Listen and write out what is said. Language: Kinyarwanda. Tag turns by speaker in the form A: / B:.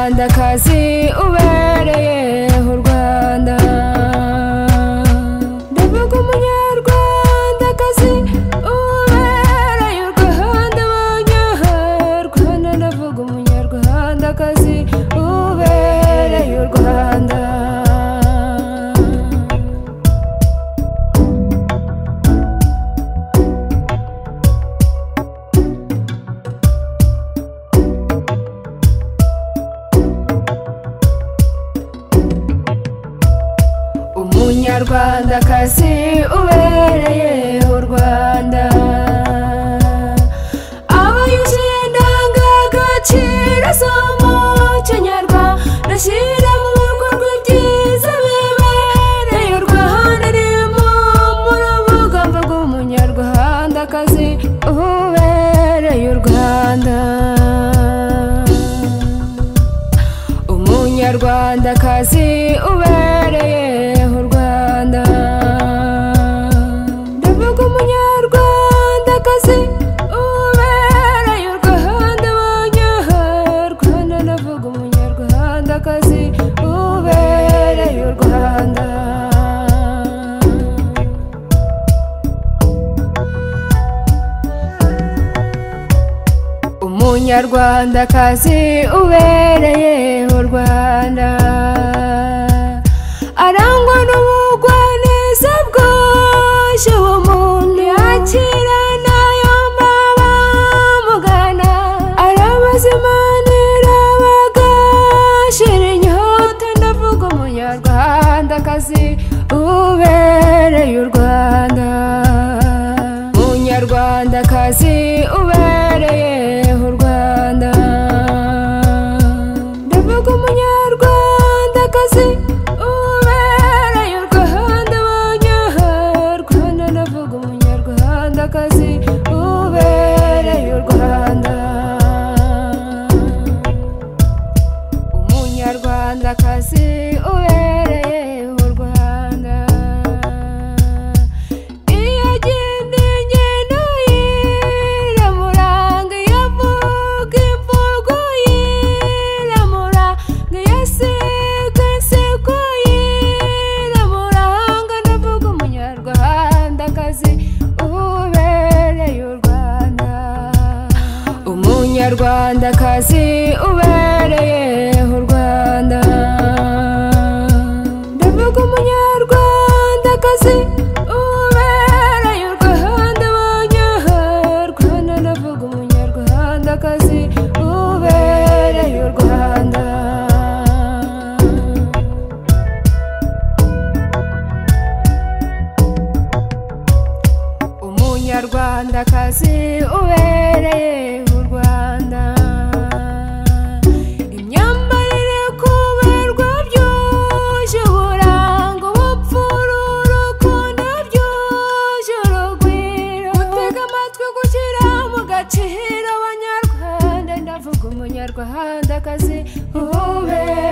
A: umunyarwandakazi ubereye u Rwanda. Ndavuga umunyarwandakazi ubereye u Rwanda, abanyarwanda. Ndavuga umunyarwandakazi ubereye u Rwanda. Umunyarwandakazi ubereye u Rwanda, aba yuzuye indangagaciro z'umuco nyarwanda, ashyira mu bikorwa byiza bibereye u Rwanda. Arimo mu rubuga mvuga umunyarwandakazi ubereye u Rwanda. Umunyarwandakazi ubereye u Rwanda. Ndavuga umunyarwandakazi ubereye u Rwanda, abanyarwanda. Ndavuga umunyarwandakazi ubereye u Rwanda. Umunyarwandakazi ubereye u Rwanda, arangwa n'ubugwaneza bwuje, umuntu yakirana yombi abamugana, arabazimanira bagashira inyota. Ndavuga umunyarwandakazi ubereye u Rwanda. Umunyarwandakazi ubereye u Rwanda. Ndavuga umunyarwandakazi ubereye u Rwanda, abanyarwanda. Ndavuga umunyarwandakazi ubereye u Rwanda. Umunyarwandakazi ubereye u Rwanda, iyo agenda ingendo yiramuranga, iyo avuga imvugo yiramuranga, iyo aseka inseko yiramuranga. Ndavuga umunyarwandakazi ubereye u Rwanda. Umunyarwandakazi ubereye u Rwanda. Ndavuga umunyarwandakazi ubereye u Rwanda, abanyarwanda. Ndavuga umunyarwandakazi ubereye u Rwanda. Umunyarwandakazi ubereye u Rwanda, imyambarire kuberwa byuje uburanga, ubupfura urukundo byuje urugwiro, gutega amatwi gushyira mu gaciro abanyarwanda. Ndavuga umunyarwandakazi ubereye